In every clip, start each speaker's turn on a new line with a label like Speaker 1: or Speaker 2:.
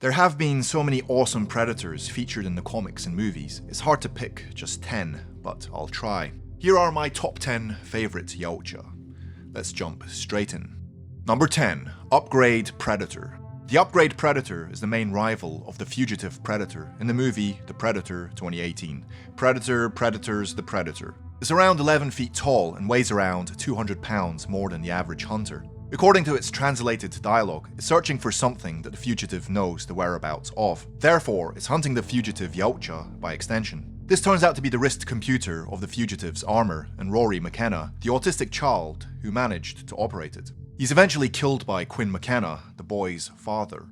Speaker 1: There have been so many awesome predators featured in the comics and movies, it's hard to pick just 10, but I'll try. Here are my top 10 favourite Yautja. Let's jump straight in. Number 10. Upgrade Predator. The Upgrade Predator is the main rival of the Fugitive Predator in the movie The Predator 2018. Predator, Predators, the Predator. It's around 11 feet tall and weighs around 200 pounds more than the average hunter. According to its translated dialogue, it's searching for something that the fugitive knows the whereabouts of. Therefore, it's hunting the fugitive Yautja by extension. This turns out to be the wrist computer of the fugitive's armor and Rory McKenna, the autistic child who managed to operate it. He's eventually killed by Quinn McKenna, the boy's father.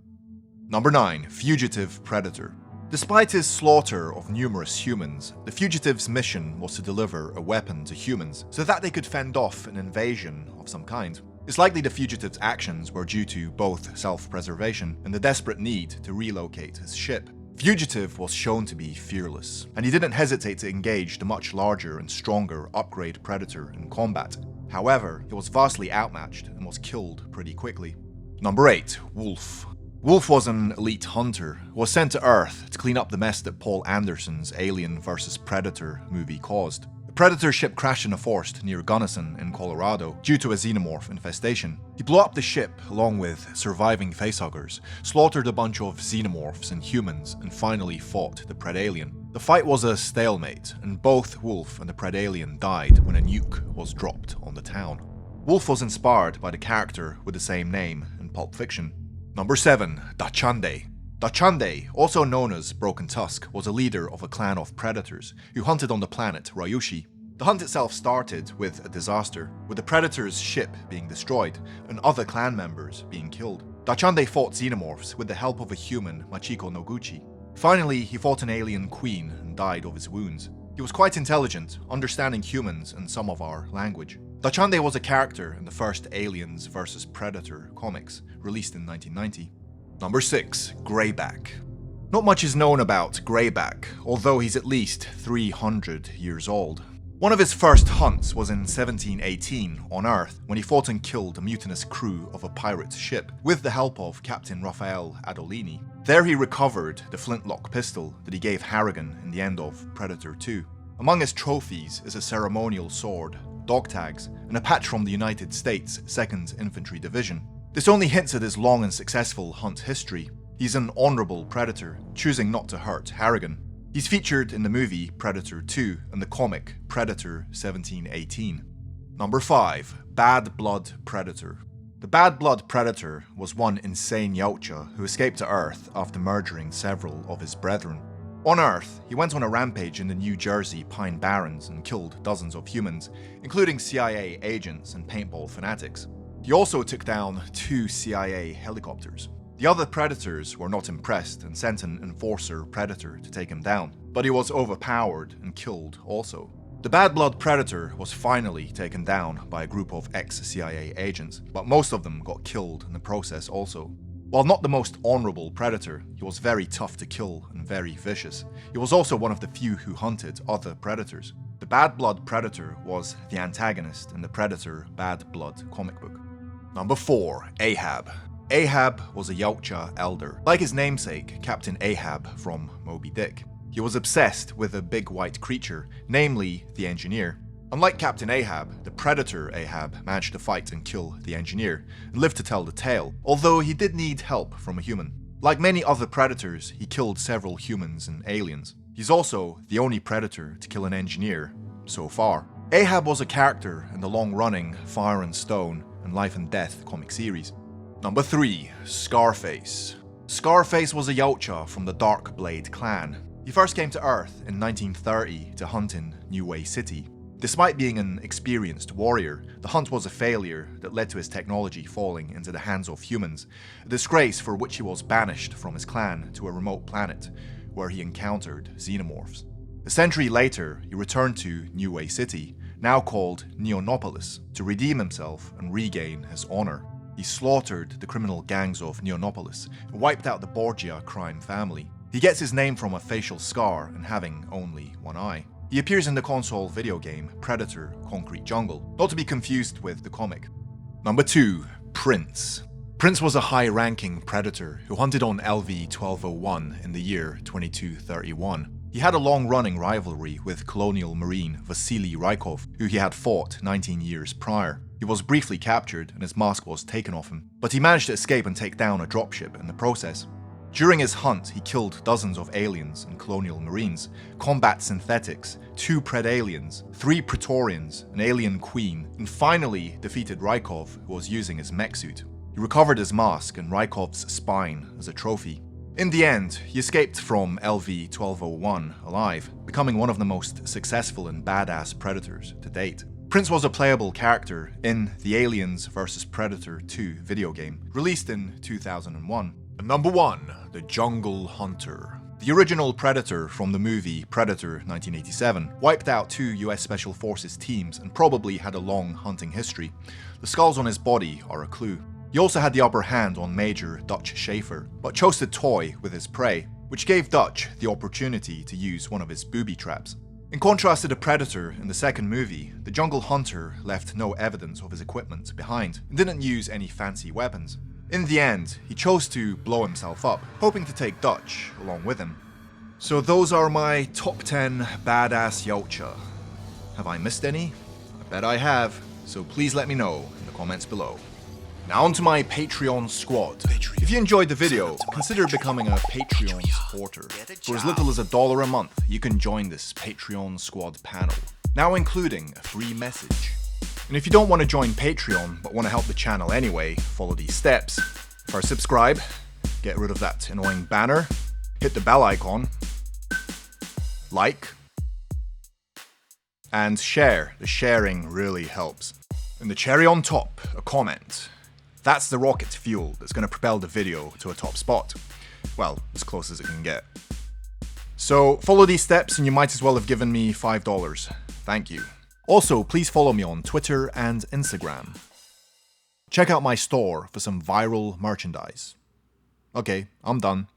Speaker 1: Number 9. Fugitive Predator. Despite his slaughter of numerous humans, the fugitive's mission was to deliver a weapon to humans so that they could fend off an invasion of some kind. It's likely the fugitive's actions were due to both self-preservation and the desperate need to relocate his ship. Fugitive was shown to be fearless, and he didn't hesitate to engage the much larger and stronger Upgrade Predator in combat. However, he was vastly outmatched and was killed pretty quickly. Number 8. Wolf. Wolf was an elite hunter who was sent to Earth to clean up the mess that Paul Anderson's Alien vs. Predator movie caused. The Predator ship crashed in a forest near Gunnison in Colorado due to a xenomorph infestation. He blew up the ship along with surviving facehuggers, slaughtered a bunch of xenomorphs and humans, and finally fought the Predalien. The fight was a stalemate, and both Wolf and the Predalien died when a nuke was dropped on the town. Wolf was inspired by the character with the same name in Pulp Fiction. Number 7. Dachande. Dachande, also known as Broken Tusk, was a leader of a clan of predators who hunted on the planet Ryushi. The hunt itself started with a disaster, with the predator's ship being destroyed and other clan members being killed. Dachande fought xenomorphs with the help of a human, Machiko Noguchi. Finally, he fought an alien queen and died of his wounds. He was quite intelligent, understanding humans and some of our language. Dachande was a character in the first Aliens vs. Predator comics, released in 1990. Number 6. Greyback. Not much is known about Greyback, although he's at least 300 years old. One of his first hunts was in 1718 on Earth, when he fought and killed a mutinous crew of a pirate ship with the help of Captain Raphael Adolini. There he recovered the flintlock pistol that he gave Harrigan in the end of Predator 2. Among his trophies is a ceremonial sword, dog tags, and a patch from the United States 2nd Infantry Division. This only hints at his long and successful hunt history. He's an honourable predator, choosing not to hurt Harrigan. He's featured in the movie Predator 2 and the comic Predator 1718. Number 5. Bad Blood Predator. The Bad Blood Predator was one insane Yautja who escaped to Earth after murdering several of his brethren. On Earth, he went on a rampage in the New Jersey Pine Barrens and killed dozens of humans, including CIA agents and paintball fanatics. He also took down 2 CIA helicopters. The other predators were not impressed and sent an enforcer predator to take him down, but he was overpowered and killed also. The Bad Blood Predator was finally taken down by a group of ex-CIA agents, but most of them got killed in the process also. While not the most honourable predator, he was very tough to kill and very vicious. He was also one of the few who hunted other predators. The Bad Blood Predator was the antagonist in the Predator Bad Blood comic book. Number 4. Ahab. Ahab was a Yautja elder, like his namesake, Captain Ahab from Moby Dick. He was obsessed with a big white creature, namely the Engineer. Unlike Captain Ahab, the Predator Ahab managed to fight and kill the Engineer, and lived to tell the tale, although he did need help from a human. Like many other predators, he killed several humans and aliens. He's also the only predator to kill an Engineer so far. Ahab was a character in the long-running Fire and Stone and Life and Death comic series. Number 3. Scarface. Scarface was a Yautja from the Dark Blade clan. He first came to Earth in 1930 to hunt in New Way City. Despite being an experienced warrior, the hunt was a failure that led to his technology falling into the hands of humans, a disgrace for which he was banished from his clan to a remote planet, where he encountered xenomorphs. A century later, he returned to New Way City, now called Neonopolis, to redeem himself and regain his honor. He slaughtered the criminal gangs of Neonopolis and wiped out the Borgia crime family. He gets his name from a facial scar and having only one eye. He appears in the console video game Predator Concrete Jungle, not to be confused with the comic. Number 2. Prince. Prince was a high-ranking predator who hunted on LV-1201 in the year 2231. He had a long-running rivalry with colonial marine Vasily Rykov, who he had fought 19 years prior. He was briefly captured and his mask was taken off him, but he managed to escape and take down a dropship in the process. During his hunt, he killed dozens of aliens and colonial marines, combat synthetics, 2 Predaliens, 3 Praetorians, an alien queen, and finally defeated Rykov, who was using his mech suit. He recovered his mask and Rykov's spine as a trophy. In the end, he escaped from LV-1201 alive, becoming one of the most successful and badass predators to date. Prince was a playable character in the Aliens vs Predator 2 video game, released in 2001. Number 1. The Jungle Hunter. The original Predator from the movie Predator 1987 wiped out 2 US Special Forces teams and probably had a long hunting history. The skulls on his body are a clue. He also had the upper hand on Major Dutch Schaefer, but chose to toy with his prey, which gave Dutch the opportunity to use one of his booby traps. In contrast to the Predator in the second movie, the Jungle Hunter left no evidence of his equipment behind and didn't use any fancy weapons. In the end, he chose to blow himself up, hoping to take Dutch along with him. So those are my top 10 badass Yautja. Have I missed any? I bet I have, so please let me know in the comments below. Now onto my Patreon squad. If you enjoyed the video, consider becoming a Patreon supporter. For as little as $1 a month, you can join this Patreon squad panel, now including a free message. And if you don't want to join Patreon, but want to help the channel anyway, follow these steps. First, subscribe, get rid of that annoying banner, hit the bell icon, like, and share. The sharing really helps. And the cherry on top, a comment. That's the rocket fuel that's going to propel the video to a top spot. Well, as close as it can get. So follow these steps and you might as well have given me $5. Thank you. Also, please follow me on Twitter and Instagram. Check out my store for some viral merchandise. Okay, I'm done.